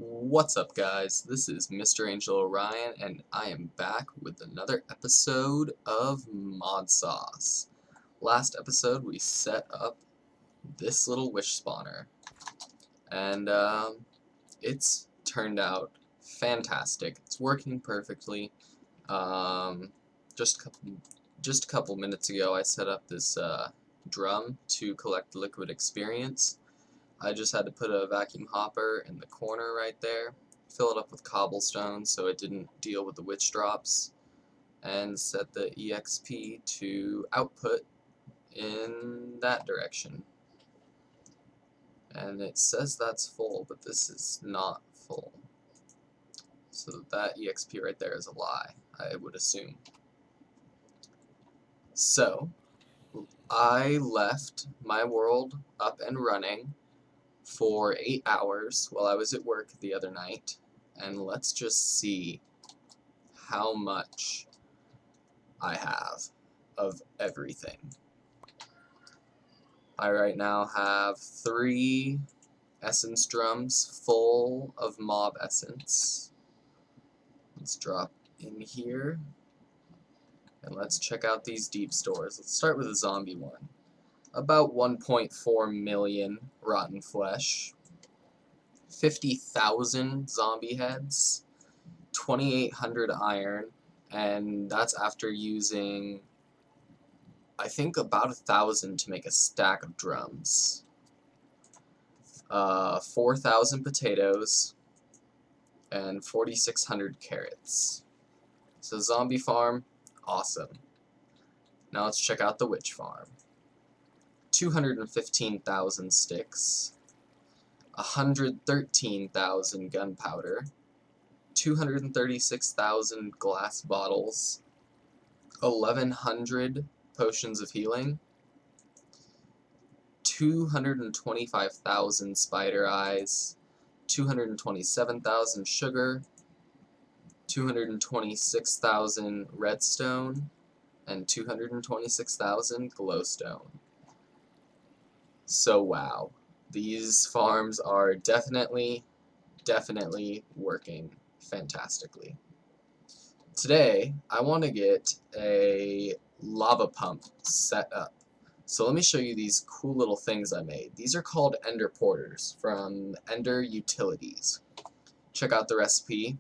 What's up, guys? This is Mr. Mranjelorion, and I am back with another episode of Modsauce. Last episode, we set up this little wish spawner, and it's turned out fantastic. It's working perfectly. Just a couple minutes ago, I set up this drum to collect liquid experience. I just had to put a vacuum hopper in the corner right there, fill it up with cobblestone so it didn't deal with the witch drops, and set the EXP to output in that direction. And it says that's full, but this is not full. So that EXP right there is a lie, I would assume. So, I left my world up and running for 8 hours while I was at work the other night, and let's just see how much I have of everything. I right now have 3 essence drums full of mob essence. Let's drop in here and let's check out these deep stores. Let's start with the zombie one. About 1.4 million rotten flesh, 50,000 zombie heads, 2,800 iron, and that's after using, I think, about 1,000 to make a stack of drums. 4,000 potatoes, and 4,600 carrots. So zombie farm, awesome. Now let's check out the witch farm. 215,000 sticks, 113,000 gunpowder, 236,000 glass bottles, 1,100 potions of healing, 225,000 spider eyes, 227,000 sugar, 226,000 redstone, and 226,000 glowstone. So wow, these farms are definitely working fantastically. Today, I want to get a lava pump set up. So let me show you these cool little things I made. These are called Ender Porters from Ender Utilities. Check out the recipe: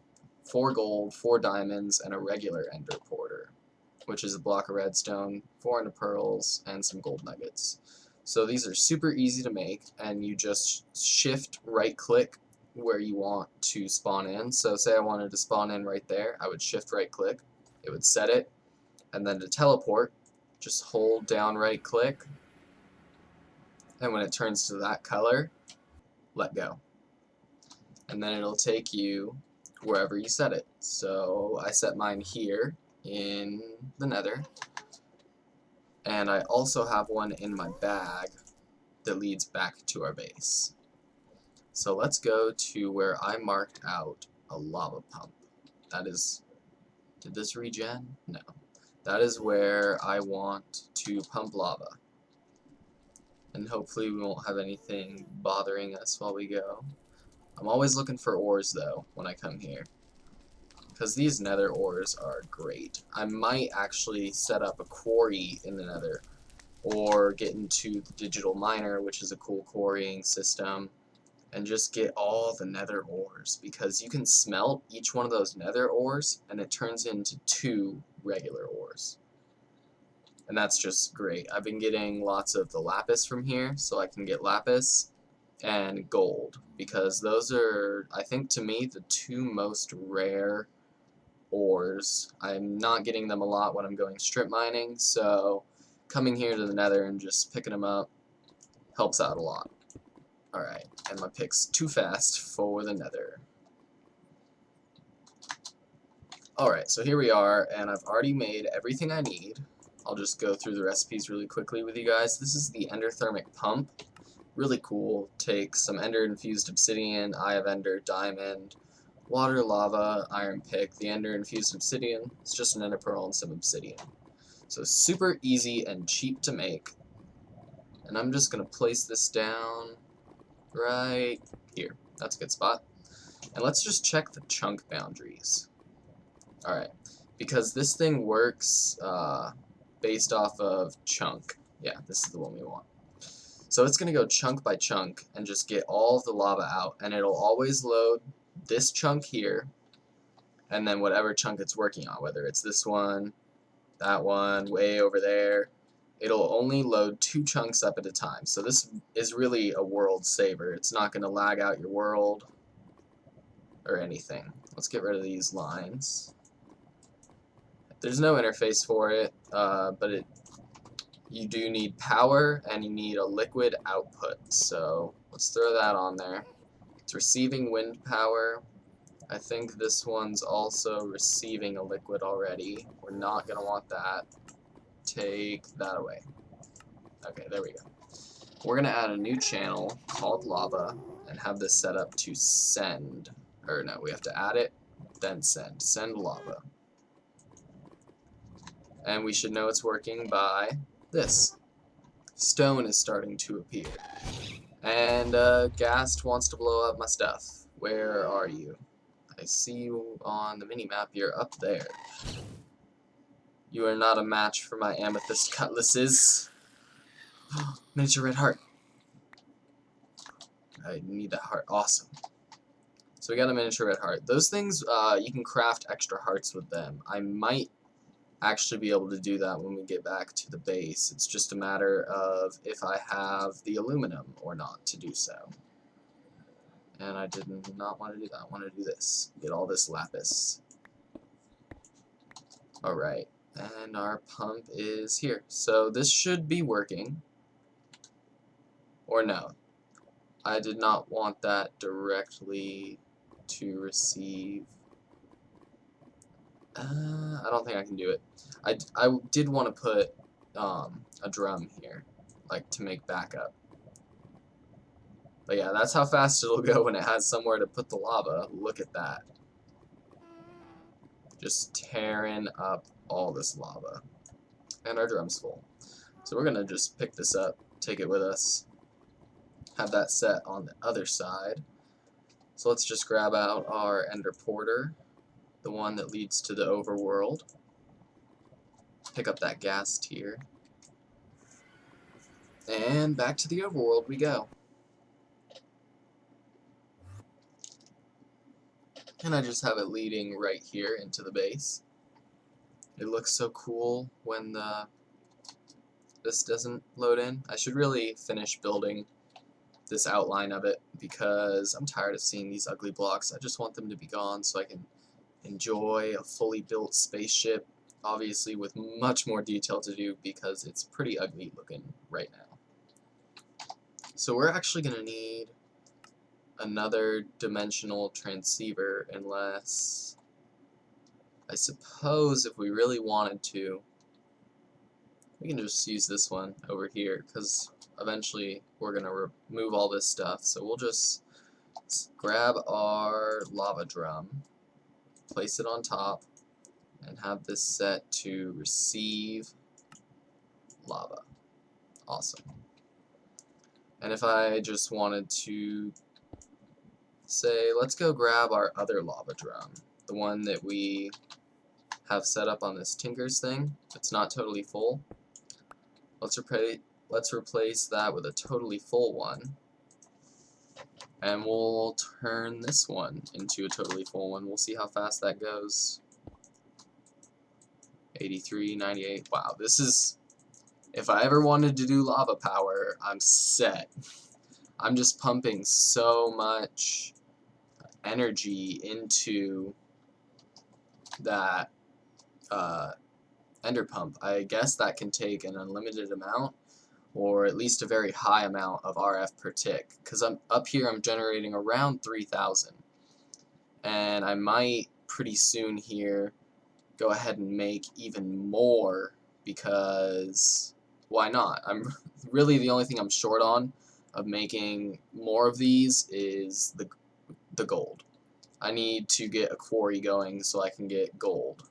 4 gold, 4 diamonds, and a regular Ender Porter, which is a block of redstone, 400 pearls, and some gold nuggets. So these are super easy to make, and you just shift right click where you want to spawn in. So say I wanted to spawn in right there, I would shift right click, it would set it, and then to teleport, just hold down right click, and when it turns to that color, let go. And then it'll take you wherever you set it. So I set mine here in the nether. And I also have one in my bag that leads back to our base. So let's go to where I marked out a lava pump. That is, did this regen? No. That is where I want to pump lava. And hopefully we won't have anything bothering us while we go. I'm always looking for ores though when I come here, because these nether ores are great. I might actually set up a quarry in the nether, or get into the digital miner, which is a cool quarrying system, and just get all the nether ores, because you can smelt each one of those nether ores and it turns into 2 regular ores. And that's just great. I've been getting lots of the lapis from here, so I can get lapis and gold, because those are, I think, to me, the 2 most rare ores. I'm not getting them a lot when I'm going strip mining, so coming here to the nether and just picking them up helps out a lot. Alright, and my pick's too fast for the nether. Alright, so here we are, and I've already made everything I need. I'll just go through the recipes really quickly with you guys. This is the endothermic pump. Really cool. Take some ender infused obsidian, eye of ender, diamond, water, lava, iron pick, the ender infused obsidian. It's just an ender pearl and some obsidian. So super easy and cheap to make. And I'm just going to place this down right here. That's a good spot. And let's just check the chunk boundaries. Alright, because this thing works based off of chunk. Yeah, this is the one we want. So it's going to go chunk by chunk and just get all of the lava out, and it'll always load this chunk here, and then whatever chunk it's working on, whether it's this one, that one, way over there, it'll only load 2 chunks up at a time. So this is really a world saver. It's not going to lag out your world or anything. Let's get rid of these lines. There's no interface for it, but you do need power and you need a liquid output. So let's throw that on there. It's receiving wind power. I think this one's also receiving a liquid already. We're not going to want that. Take that away. Okay, there we go. We're going to add a new channel called lava and have this set up to send. Or no, we have to add it, then send. Send lava. And we should know it's working by this. Stone is starting to appear. And Ghast wants to blow up my stuff. Where are you? I see you on the mini-map. You're up there. You are not a match for my amethyst cutlasses. Miniature red heart. I need that heart. Awesome. So we got a miniature red heart. Those things, you can craft extra hearts with them. I might actually be able to do that when we get back to the base. It's just a matter of if I have the aluminum or not to do so. And I did not want to do that. I want to do this. Get all this lapis. Alright. And our pump is here. So this should be working. Or no. I did not want that directly to receive. I don't think I can do it. I did want to put a drum here, like to make backup. But yeah, that's how fast it'll go when it has somewhere to put the lava. Look at that. Just tearing up all this lava. And our drum's full. So we're going to just pick this up, take it with us, have that set on the other side. So let's just grab out our Ender Porter, the one that leads to the overworld. Pick up that Ghast here. And back to the overworld we go. And I just have it leading right here into the base. It looks so cool when this doesn't load in. I should really finish building this outline of it because I'm tired of seeing these ugly blocks. I just want them to be gone so I can enjoy a fully built spaceship, obviously with much more detail to do because it's pretty ugly looking right now. So we're actually going to need another dimensional transceiver unless, I suppose if we really wanted to, we can just use this one over here because eventually we're going to remove all this stuff. So we'll just grab our lava drum, place it on top, and have this set to receive lava. Awesome. And if I just wanted to say, let's go grab our other lava drum, the one that we have set up on this Tinker's thing. It's not totally full. Let's replace that with a totally full one. And we'll turn this one into a totally full one. We'll see how fast that goes. 83, 98. Wow, this is... If I ever wanted to do lava power, I'm set. I'm just pumping so much energy into that ender pump. I guess that can take an unlimited amount, or at least a very high amount of RF per tick, because I'm up here I'm generating around 3,000, and I might pretty soon here go ahead and make even more because why not? I'm really the only thing I'm short on of making more of these is the gold. I need to get a quarry going so I can get gold.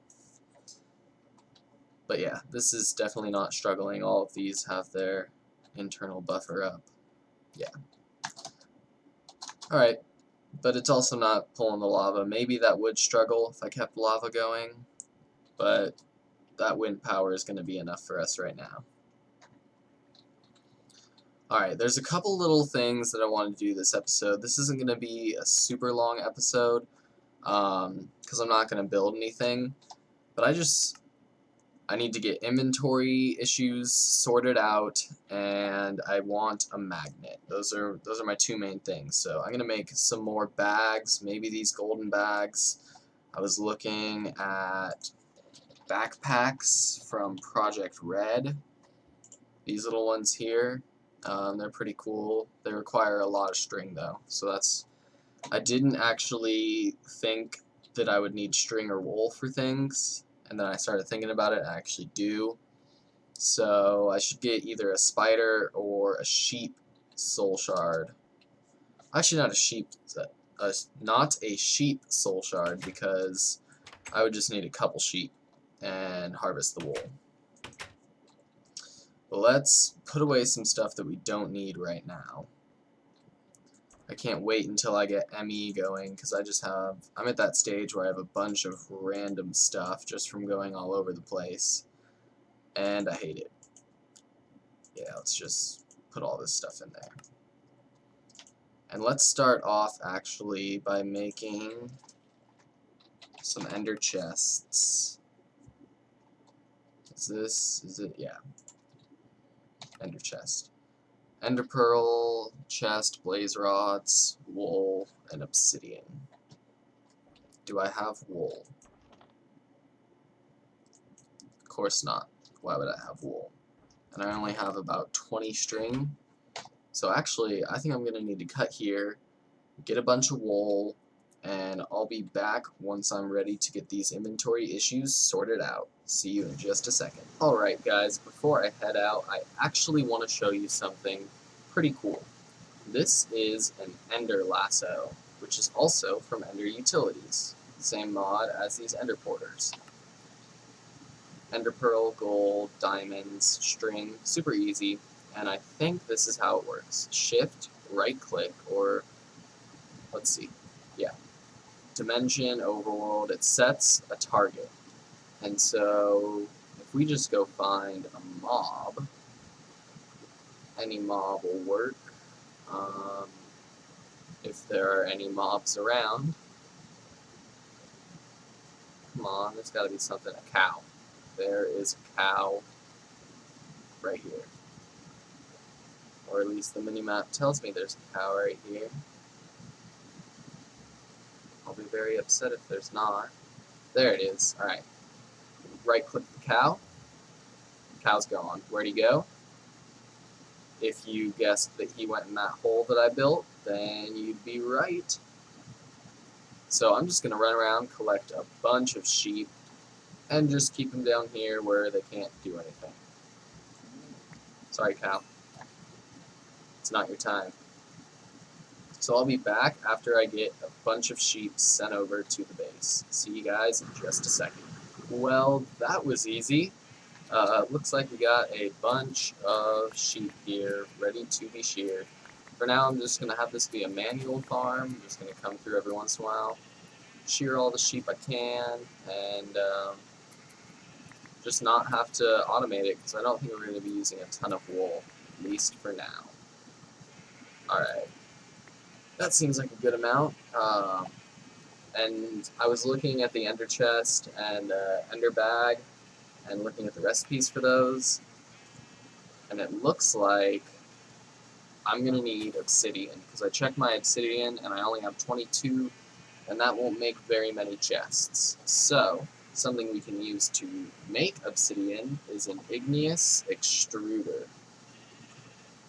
But yeah, this is definitely not struggling. All of these have their internal buffer up. Yeah. Alright, but it's also not pulling the lava. Maybe that would struggle if I kept lava going, but that wind power is going to be enough for us right now. Alright, there's a couple little things that I want to do this episode. This isn't going to be a super long episode, because I'm not going to build anything, but I need to get inventory issues sorted out, and I want a magnet. Those are my two main things. So I'm gonna make some more bags, maybe these golden bags. I was looking at backpacks from Project Red. These little ones here, they're pretty cool. They require a lot of string though, so I didn't actually think that I would need string or wool for things. And then I started thinking about it, and I actually do. So I should get either a spider or a sheep soul shard. Actually, not a sheep soul shard, because I would just need a couple sheep and harvest the wool. But let's put away some stuff that we don't need right now. I can't wait until I get ME going, because I'm at that stage where I have a bunch of random stuff just from going all over the place, and I hate it. Yeah, let's just put all this stuff in there. And let's start off actually by making some ender chests. Is it? Yeah. Ender chest. Ender pearl, chest, blaze rods, wool, and obsidian. Do I have wool? Of course not. Why would I have wool? And I only have about 20 string. So actually, I think I'm going to need to cut here, get a bunch of wool, and I'll be back once I'm ready to get these inventory issues sorted out. See you in just a second. Alright guys, before I head out, I actually want to show you something pretty cool. This is an ender lasso, which is also from Ender Utilities. Same mod as these ender porters. Ender pearl, gold, diamonds, string, super easy, and I think this is how it works. Shift, right click, or let's see, yeah. Dimension, overworld, it sets a target. And so if we just go find a mob, any mob will work. If there are any mobs around, come on, there's got to be something. A cow. There is a cow right here. Or at least the minimap tells me there's a cow right here. I'll be very upset if there's not. There it is. Alright. Right click the cow. Cow's gone. Where'd he go? If you guessed that he went in that hole that I built, then you'd be right. So I'm just going to run around, collect a bunch of sheep, and just keep them down here where they can't do anything. Sorry, cow. It's not your time. So I'll be back after I get a bunch of sheep sent over to the base. See you guys in just a second. Well, that was easy. Looks like we got a bunch of sheep here ready to be sheared. For now, I'm just going to have this be a manual farm. I'm just going to come through every once in a while, shear all the sheep I can, and just not have to automate it, because I don't think we're going to be using a ton of wool, at least for now. Alright, that seems like a good amount. And I was looking at the ender chest and ender bag, and looking at the recipes for those, and it looks like I'm going to need obsidian, because I checked my obsidian and I only have 22, and that won't make very many chests. So, something we can use to make obsidian is an igneous extruder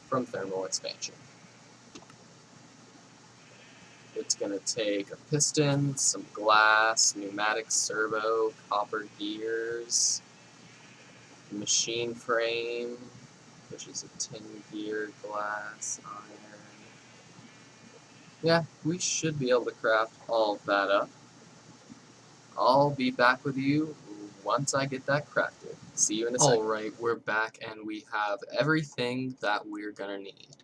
from thermal expansion. It's going to take a piston, some glass, pneumatic servo, copper gears, machine frame, which is a tin gear, glass, iron. Yeah, we should be able to craft all of that up. I'll be back with you once I get that crafted. See you in a second. Alright, we're back and we have everything that we're gonna need.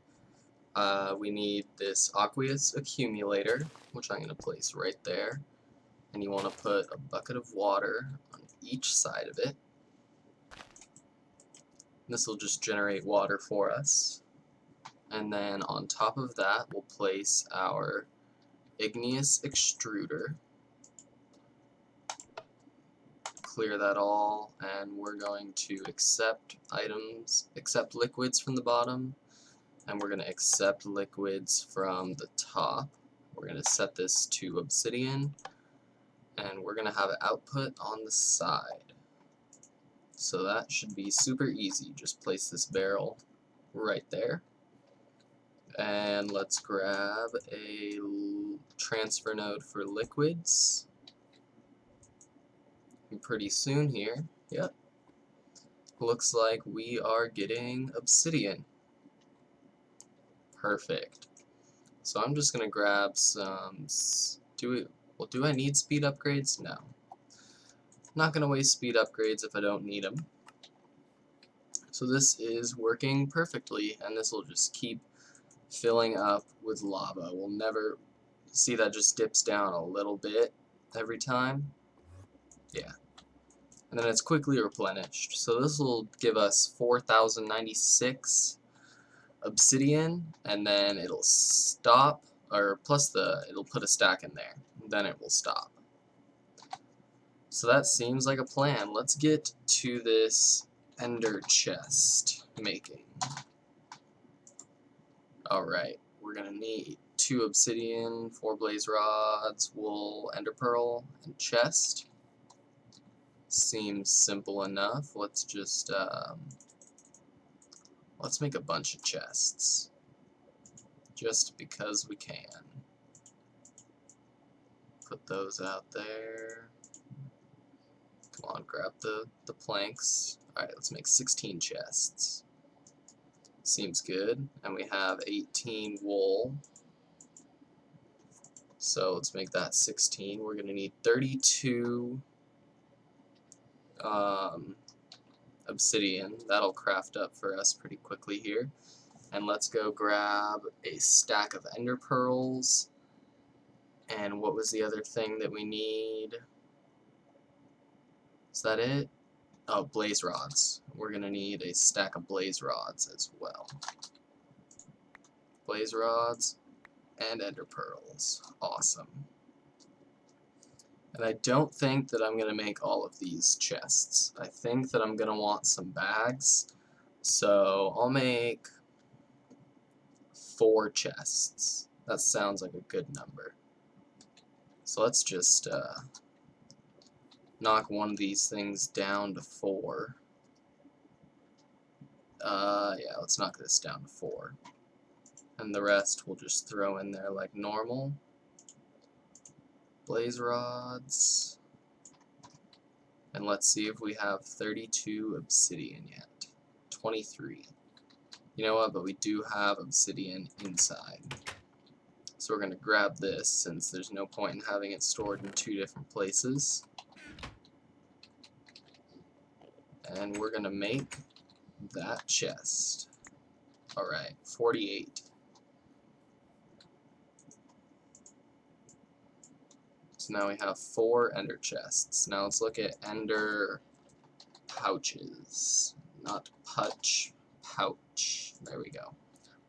we need this aqueous accumulator, which I'm going to place right there. And you want to put a bucket of water on each side of it. This will just generate water for us. And then on top of that, we'll place our igneous extruder. Clear that all, and we're going to accept liquids from the bottom, and we're going to accept liquids from the top. We're going to set this to obsidian, and we're going to have an output on the side. So that should be super easy. Just place this barrel right there. And let's grab a transfer node for liquids. And pretty soon here, yep, looks like we are getting obsidian. Perfect. So I'm just gonna grab some. Do I need speed upgrades? No. Not gonna waste speed upgrades if I don't need them. So this is working perfectly, and this will just keep filling up with lava. We'll never see that just dips down a little bit every time. Yeah. And then it's quickly replenished. So this will give us 4,096 obsidian, and then it'll stop, or plus it'll put a stack in there. Then it will stop. So that seems like a plan. Let's get to this ender chest making. Alright, we're gonna need 2 obsidian, 4 blaze rods, wool, ender pearl, and chest. Seems simple enough. Let's just let's make a bunch of chests, just because we can. Put those out there. Come on, grab the planks. Alright, let's make 16 chests. Seems good. And we have 18 wool. So let's make that 16. We're gonna need 32 obsidian. That'll craft up for us pretty quickly here. And let's go grab a stack of ender pearls. And what was the other thing that we need? Is that it? Oh, blaze rods. We're gonna need a stack of blaze rods as well. Blaze rods and ender pearls. Awesome. And I don't think that I'm going to make all of these chests. I think that I'm going to want some bags. So I'll make 4 chests. That sounds like a good number. So let's just knock one of these things down to 4. Yeah, let's knock this down to 4. And the rest we'll just throw in there like normal. Blaze rods, and let's see if we have 32 obsidian yet. 23. You know what, but we do have obsidian inside. So we're going to grab this since there's no point in having it stored in 2 different places. And we're going to make that chest. Alright, 48. So now we have 4 ender chests. Now let's look at ender pouches. Not putch, pouch. There we go.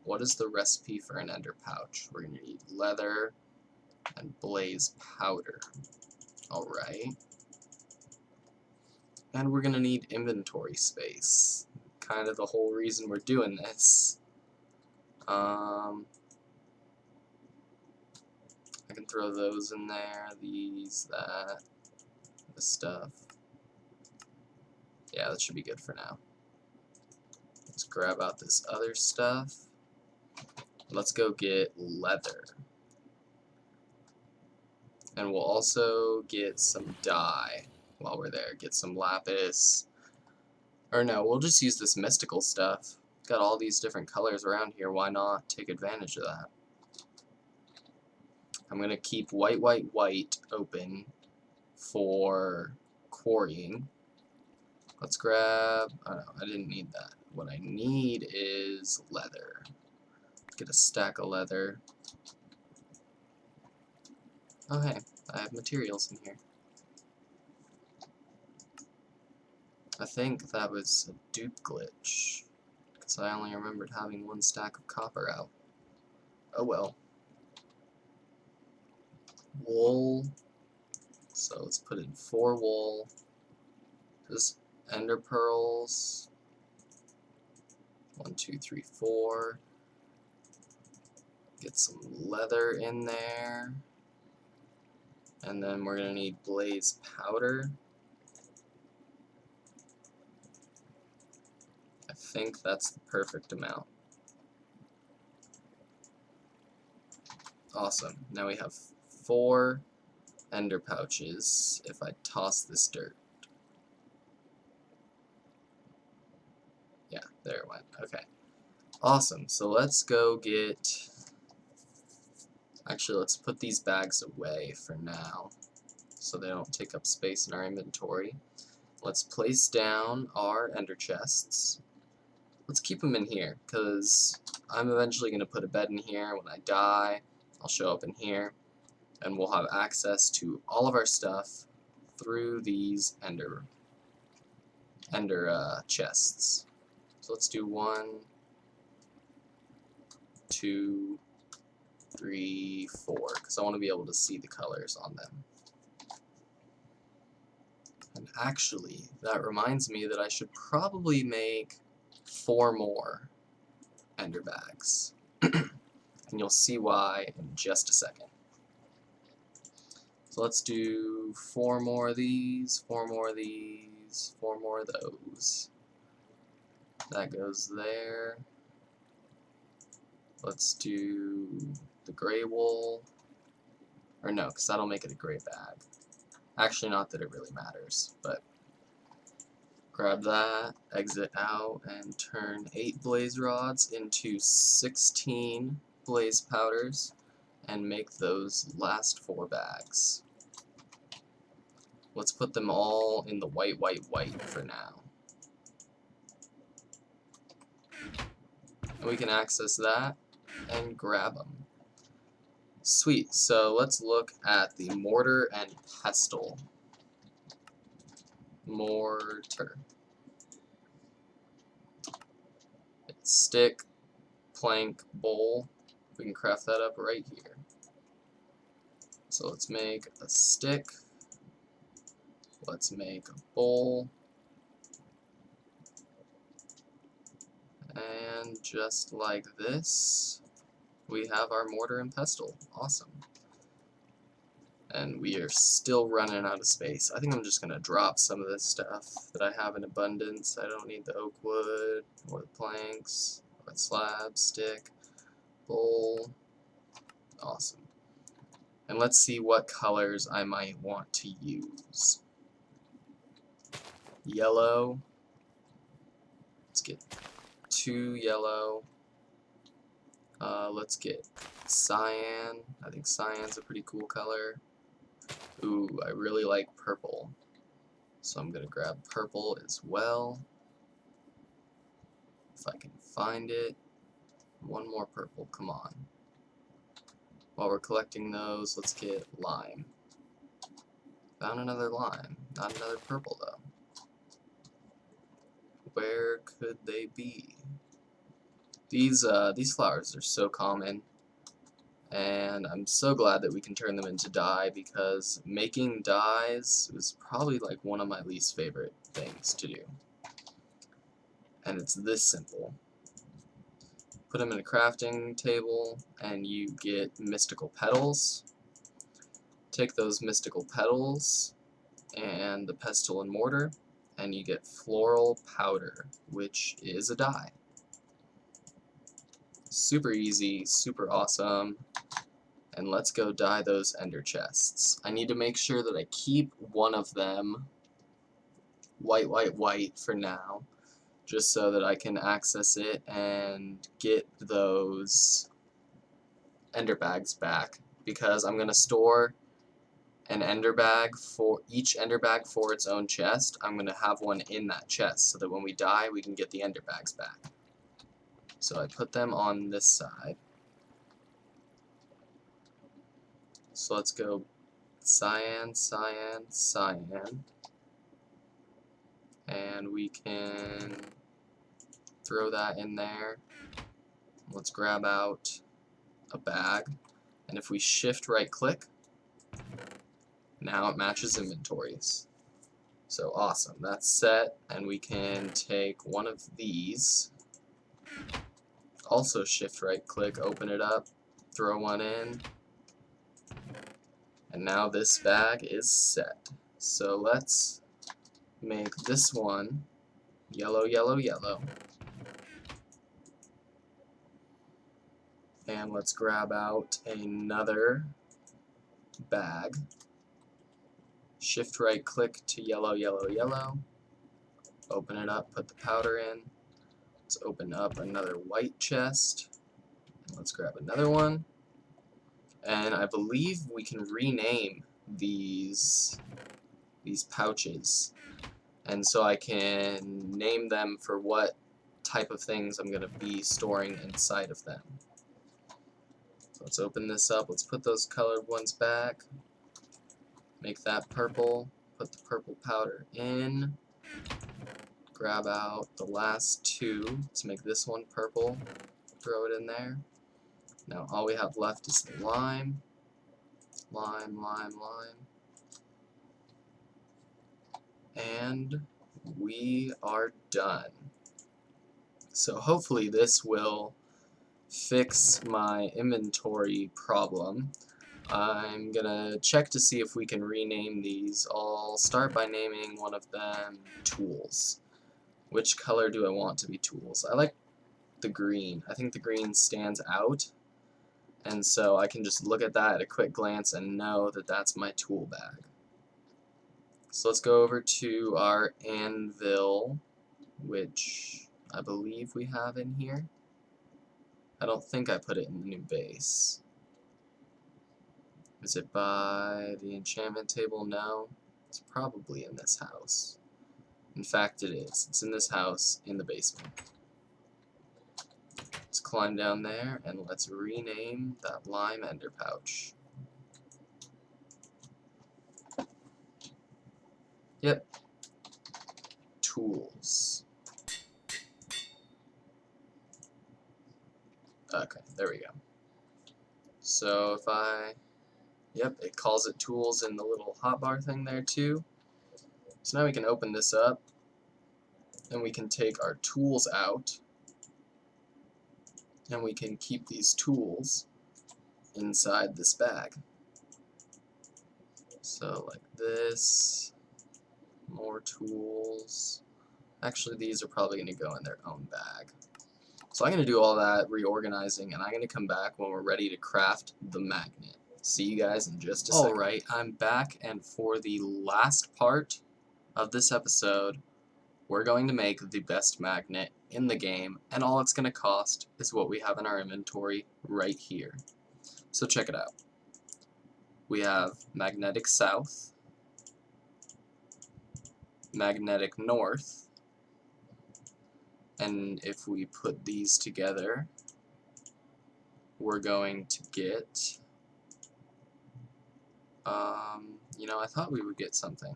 What is the recipe for an ender pouch? We're going to need leather and blaze powder. Alright. And we're going to need inventory space. Kind of the whole reason we're doing this. I can throw those in there, these, that, this stuff. Yeah, that should be good for now. Let's grab out this other stuff. Let's go get leather. And we'll also get some dye while we're there. Get some lapis. Or no, we'll just use this mystical stuff. Got all these different colors around here, why not take advantage of that? I'm going to keep white open for quarrying. Let's grab, oh no, I didn't need that. What I need is leather. get a stack of leather. Oh hey, I have materials in here. I think that was a dupe glitch, because I only remembered having one stack of copper out. Oh well. Wool. So let's put in 4 wool. This ender pearls. 1, 2, 3, 4. Get some leather in there. And then we're gonna need blaze powder. I think that's the perfect amount. Awesome. Now we have 4 ender pouches if I toss this dirt. Yeah, there it went. Okay. Awesome. So let's go get... Actually, let's put these bags away for now so they don't take up space in our inventory. Let's place down our ender chests. Let's keep them in here because I'm eventually going to put a bed in here. When I die, I'll show up in here and we'll have access to all of our stuff through these ender chests. So let's do 1, 2, 3, 4, because I want to be able to see the colors on them. And actually, that reminds me that I should probably make 4 more ender bags. And you'll see why in just a second. So let's do 4 more of these, 4 more of these, 4 more of those. That goes there. Let's do the gray wool. Or no, because that'll make it a gray bag. Actually, not that it really matters, but grab that, exit out, and turn 8 blaze rods into 16 blaze powders, and make those last 4 bags. Let's put them all in the white for now. And we can access that and grab them. Sweet, so let's look at the mortar and pestle. Mortar. It's stick, plank, bowl. We can craft that up right here. So let's make a stick. Let's make a bowl. And just like this, we have our mortar and pestle. Awesome. And we are still running out of space. I think I'm just going to drop some of this stuff that I have in abundance. I don't need the oak wood, or the planks, or the slab, stick, bowl. Awesome. And let's see what colors I might want to use. Yellow. Let's get 2 yellow. Let's get cyan. I think cyan's a pretty cool color. Ooh, I really like purple. So I'm going to grab purple as well. If I can find it. 1 more purple, come on. While we're collecting those, let's get lime. Found another lime. Not another purple though. Where could they be? These flowers are so common, and I'm so glad that we can turn them into dye, because making dyes is probably like one of my least favorite things to do. And it's this simple. Put them in a crafting table and you get mystical petals. Take those mystical petals and the pestle and mortar, and you get floral powder, which is a dye. Super easy, super awesome. And let's go dye those ender chests. I need to make sure that I keep one of them white for now, just so that I can access it and get those ender bags back, because I'm going to store an ender bag for each ender bag for its own chest. I'm going to have one in that chest so that when we die we can get the ender bags back. So I put them on this side. So let's go cyan, cyan, cyan, and we can throw that in there. Let's grab out a bag, and if we shift right click, now it matches inventories. So awesome, that's set, and we can take one of these, also shift right click, open it up, throw one in, and now this bag is set. So let's make this one yellow, yellow, yellow. And let's grab out another bag. Shift right click to yellow, yellow, yellow. Open it up, put the powder in. Let's open up another white chest. Let's grab another one. And I believe we can rename these pouches. And so I can name them for what type of things I'm going to be storing inside of them. So let's open this up. Let's put those colored ones back. Make that purple. Put the purple powder in. Grab out the last two. Let's make this one purple. Throw it in there. Now all we have left is the lime. Lime, lime, lime. And we are done. So hopefully this will fix my inventory problem. I'm gonna check to see if we can rename these. I'll start by naming one of them tools. Which color do I want to be tools? I like the green. I think the green stands out, and so I can just look at that at a quick glance and know that that's my tool bag. So let's go over to our anvil, which I believe we have in here. I don't think I put it in the new base. Is it by the enchantment table? No. It's probably in this house. In fact, it is. It's in this house in the basement. Let's climb down there and let's rename that lime ender pouch. Yep. Tools. Okay, there we go. So if I... Yep, it calls it tools in the little hotbar thing there too. So now we can open this up and we can take our tools out and we can keep these tools inside this bag. So like this, more tools. Actually, these are probably going to go in their own bag. So I'm going to do all that reorganizing, and I'm going to come back when we're ready to craft the magnet. See you guys in just a second. Alright, I'm back, and for the last part of this episode, we're going to make the best magnet in the game, and all it's going to cost is what we have in our inventory right here. So check it out. We have magnetic south, magnetic north, and if we put these together, we're going to get, you know, I thought we would get something.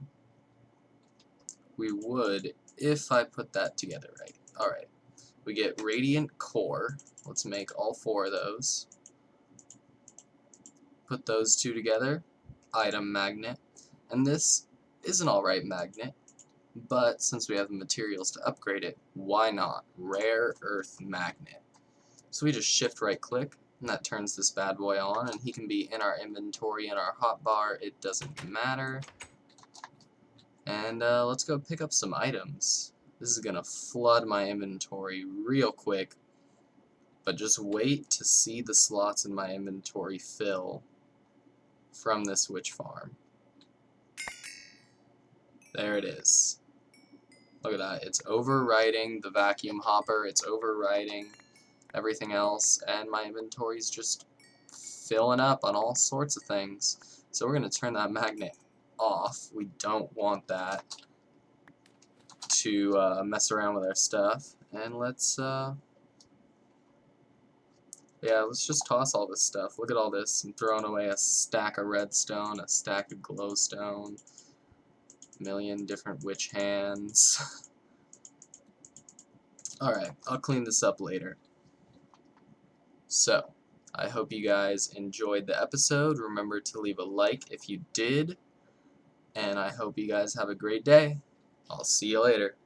We would if I put that together right. Alright, we get radiant core. Let's make all four of those. Put those two together, item magnet, and this is an alright magnet, but since we have the materials to upgrade it, why not? Rare earth magnet. So we just shift right click, and that turns this bad boy on, and he can be in our inventory, in our hotbar, it doesn't matter. And let's go pick up some items. This is gonna flood my inventory real quick, but just wait to see the slots in my inventory fill from this witch farm. There it is. Look at that. It's overriding the vacuum hopper. It's overriding everything else, and my inventory's just filling up on all sorts of things. So we're going to turn that magnet off. We don't want that to mess around with our stuff. And let's Yeah, let's just toss all this stuff. Look at all this. I'm throwing away a stack of redstone, a stack of glowstone, a million different witch hands. Alright, I'll clean this up later. So, I hope you guys enjoyed the episode. Remember to leave a like if you did. And I hope you guys have a great day. I'll see you later.